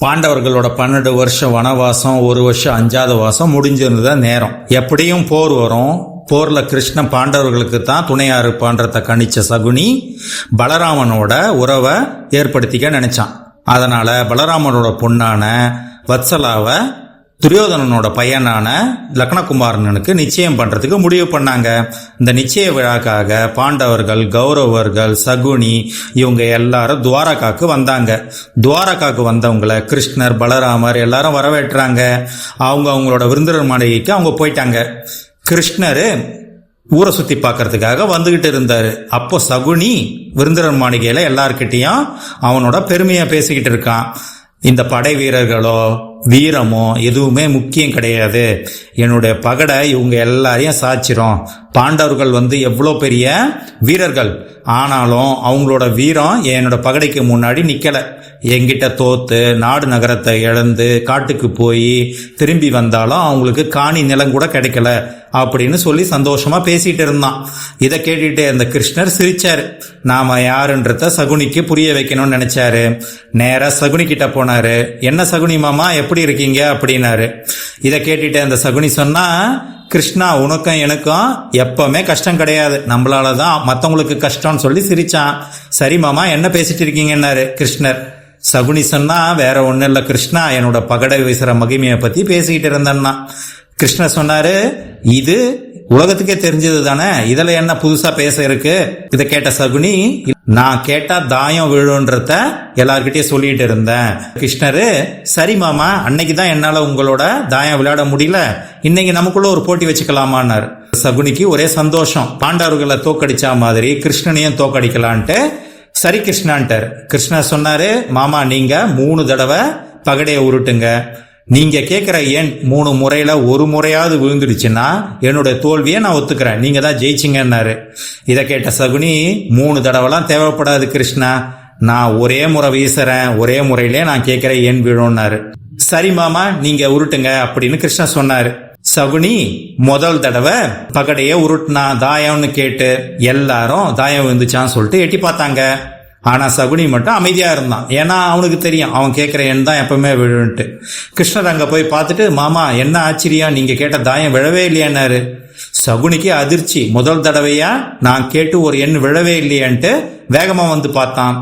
பாண்டவர்களோட 12 வருஷம் வனவாசம், 1 வருஷம் 5வது வாசம் முடிஞ்சிருந்த நேரம். எப்படியும் போர் வரும். போர்ல கிருஷ்ணன் பாண்டவர்களுக்கு தான் துணையா இருப்பான்றத கணிச்ச சகுனி பலராமனோட உறவை ஏற்படுத்திக்க நினைச்சான். அதனால பலராமனோட பொண்ணான வத்சலாவை துரியோதனனோட பையனான லக்னகுமாரனுக்கு நிச்சயம் பண்றதுக்கு முடிவு பண்ணாங்க. இந்த நிச்சய விழாக்காக பாண்டவர்கள், கௌரவர்கள், சகுனி இவங்க எல்லாரும் துவாரகாக்கு வந்தாங்க. துவாரகாக்கு வந்தவங்களை கிருஷ்ணர், பலராமர் எல்லாரும் வரவேற்றாங்க. அவங்களோட விருந்தினர் மாளிகைக்கு அவங்க போயிட்டாங்க. கிருஷ்ணர் ஊரை சுத்தி பார்க்கறதுக்காக வந்துகிட்டு இருந்தாரு. அப்போ சகுனி விருந்தினர் மாளிகையில எல்லார்கிட்டையும் அவனோட பெருமையா பேசிக்கிட்டு இருக்கான். இந்த படை வீரர்களோ வீரமோ எதுவுமே முக்கியம் கிடையாது, என்னுடைய பகடை இவங்க எல்லாரையும் சாச்சிரும். பாண்டவர்கள் எவ்வளோ பெரிய வீரர்கள், ஆனாலும் அவங்களோட வீரம் என்னோட பகடைக்கு முன்னாடி நிக்கல. என்கிட்ட தோத்து நாடு நகரத்தை இழந்து காட்டுக்கு போய் திரும்பி வந்தாலும் அவங்களுக்கு காணி நிலம் கூட கிடைக்கல அப்படின்னு சொல்லி சந்தோஷமா பேசிட்டு இருந்தான். இதை கேட்டுட்டு அந்த கிருஷ்ணர் சிரிச்சாரு. நாம யாருன்றத சகுனிக்கு புரிய வைக்கணும்னு நினைச்சாரு. நேரா சகுனி கிட்ட போனாரு. என்ன சகுனி மாமா, எப்படி இருக்கீங்க அப்படின்னாரு. இதை கேட்டுட்டு அந்த சகுனி சொன்னா, கிருஷ்ணா, உனக்கும் எனக்கும் எப்பவுமே கஷ்டம் கிடையாது, நம்மளாலதான் மத்தவங்களுக்கு கஷ்டம்னு சொல்லி சிரிச்சான். சரி மாமா, என்ன பேசிட்டு இருக்கீங்கன்னாரு கிருஷ்ணர். சகுனி சொன்னா, வேற ஒண்ணு இல்ல கிருஷ்ணா, என்னோட பகடை வீசுற மகிமையை பத்தி பேசிக்கிட்டு இருந்தேன்னா. கிருஷ்ணர் சொன்னாரு, இது உலகத்துக்கே தெரிஞ்சது தானே, இதுல என்ன புதுசா பேச இருக்கு? இதை கேட்ட சகுனி, நான் கேட்டா தாயம் விழுன்றத எல்லார்கிட்டயும் சொல்லிட்டு இருந்தேன். கிருஷ்ணரு, சரி மாமா, அன்னைக்குதான் என்னால உங்களோட தாயம் விளையாட முடியல, இன்னைக்கு நமக்குள்ள ஒரு போட்டி வச்சுக்கலாமான்னாரு. சகுனிக்கு ஒரே சந்தோஷம். பாண்டவர்களை தோக்கடிச்சா மாதிரி கிருஷ்ணனையும் தோக்கடிக்கலான்ட்டு சரி கிருஷ்ணான்ட்டார். கிருஷ்ணர் சொன்னாரு, மாமா நீங்க 3 தடவை பகடையை உருட்டுங்க. நீங்க கேட்கிற எண் 3 முறையில ஒரு முறையாவது விழுந்துடுச்சுன்னா என்னோட தோல்வியை நான் ஒத்துக்கிறேன், நீங்க தான் ஜெயிச்சிங்கன்னாரு. இதை கேட்ட சகுனி, 3 தடவைலாம் தேவைப்படாது கிருஷ்ணா, நான் ஒரே முறை வீசுறேன், ஒரே முறையிலே நான் கேட்கிற எண் விழும்னாரு. சரி மாமா, நீங்க உருட்டுங்க அப்படின்னு கிருஷ்ணர் சொன்னாரு. சகுனி முதல் தடவை பகடையை உருட்டுனா தாயம்னு கேட்டு எல்லாரும் தாயம் விழுந்துச்சான்னு சொல்லிட்டு எட்டி பார்த்தாங்க. ஆனா சகுனி மட்டும் அமைதியா இருந்தான். ஏன்னா அவனுக்கு தெரியும் அவன் கேட்கிற எண் தான் எப்பவுமே விழுன்ட்டு. கிருஷ்ணர் அங்க போய் பார்த்துட்டு, மாமா என்ன ஆச்சரியம், நீங்க கேட்ட தாயம் விழவே இல்லையான்னாரு. சகுனிக்கு அதிர்ச்சி. முதல் தடவையா நான் கேட்டு ஒரு எண் விழவே இல்லையான்ட்டு வேகமா வந்து பார்த்தான்.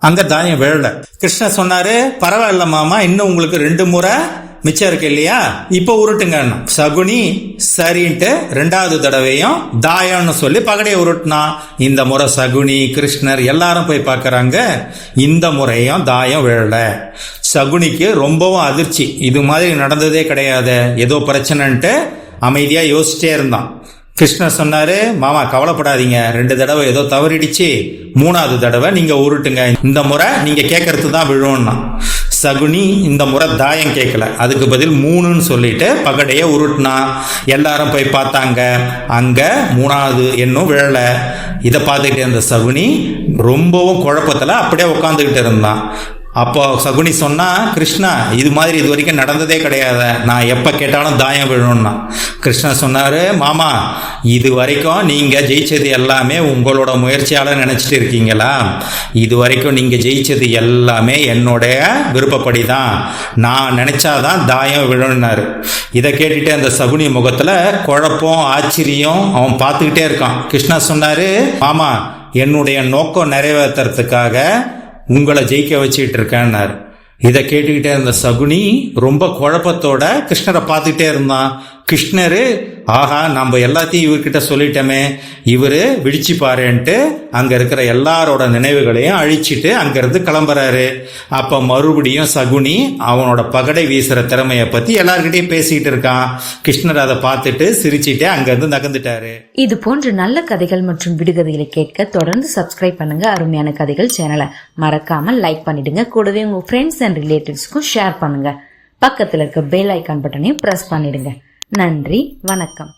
அங்க தாயம் விழல. கிருஷ்ணர் சொன்னாரு, பரவாயில்ல மாமா, இன்னும் உங்களுக்கு 2 முறை மிச்சம் இருக்கு இல்லையா, இப்ப உருட்டுங்க. சகுனி சரின்ட்டு 2வது தடவையும் தாயம்னு சொல்லி பகடையை உருட்டுனா. இந்த முறை சகுனி, கிருஷ்ணர் எல்லாரும் போய் பார்க்கறாங்க. இந்த முறையும் தாயம் விழல. சகுனிக்கு ரொம்பவும் அதிர்ச்சி. இது மாதிரி நடந்ததே கிடையாது, ஏதோ பிரச்சனைன்ட்டு அமைதியா யோசிச்சிட்டே இருந்தான். கிருஷ்ணர் சொன்னாரு, மாமா கவலைப்படாதீங்க, 2 தடவை ஏதோ தவறிடுச்சு, 3வது தடவை நீங்க உருட்டுங்க, இந்த முறை நீங்க கேட்கறது தான் விழும்னா. சகுனி இந்த முறை தாயம் கேட்கல, அதுக்கு பதில் 3ன்னு சொல்லிட்டு பகடைய உருட்டுனா. எல்லாரும் போய் பார்த்தாங்க. அங்க 3வது எண்ணும் விழல. இதை பார்த்துக்கிட்டே இருந்த சகுனி ரொம்பவும் குழப்பத்துல அப்படியே உட்காந்துக்கிட்டு இருந்தான். அப்போ சகுனி சொன்னா, கிருஷ்ணா இது மாதிரி இது வரைக்கும் நடந்ததே கிடையாது, நான் எப்ப கேட்டாலும் தாயம் விழணும்னா. கிருஷ்ணன் சொன்னாரு, மாமா இது வரைக்கும் நீங்க ஜெயிச்சது எல்லாமே உங்களோட முயற்சியால நினைச்சிட்டு இருக்கீங்களா? இது வரைக்கும் நீங்க ஜெயிச்சது எல்லாமே என்னுடைய விருப்பப்படிதான், நான் நினைச்சாதான் தாயம் விழணும்னாரு. இதை கேட்டுட்டு அந்த சகுனி முகத்துல குழப்பம், ஆச்சரியம் அவன் பார்த்துக்கிட்டே இருக்கான். கிருஷ்ணா சொன்னாரு, மாமா என்னுடைய நோக்கம் நிறைவேற்றுறதுக்காக உங்களை ஜெயிக்க வச்சுக்கிட்டு இருக்கேன்னாரு. இதை கேட்டுக்கிட்டே இருந்த சகுனி ரொம்ப குழப்பத்தோட கிருஷ்ணரை பார்த்துக்கிட்டே இருந்தான். கிருஷ்ணரு, ஆஹா நம்ம எல்லாத்தையும் இவர்கிட்ட சொல்லிட்டோமே, இவரு விழிச்சு பாருன்ட்டு அங்க இருக்கிற எல்லாரோட நினைவுகளையும் அழிச்சிட்டு அங்கிருந்து கிளம்புறாரு. அப்ப மறுபடியும் சகுனி அவனோட பகடை வீசுற திறமைய பத்தி எல்லார்கிட்டையும் பேசிட்டு இருக்கான். கிருஷ்ணர் அதை பார்த்துட்டு சிரிச்சுட்டே அங்கிருந்து நகர்ந்துட்டாரு. இது போன்ற நல்ல கதைகள் மற்றும் விடுகதைகளை கேட்க தொடர்ந்து சப்ஸ்கிரைப் பண்ணுங்க. அருமையான கதைகள் சேனலை மறக்காம லைக் பண்ணிடுங்க. கூடவே உங்க ஃப்ரெண்ட்ஸ் அண்ட் ரிலேட்டிவ்ஸ்க்கும் ஷேர் பண்ணுங்க. பக்கத்துல இருக்க பெல் ஐக்கான் பட்டனையும் பிரஸ் பண்ணிடுங்க. நன்றி, வணக்கம்.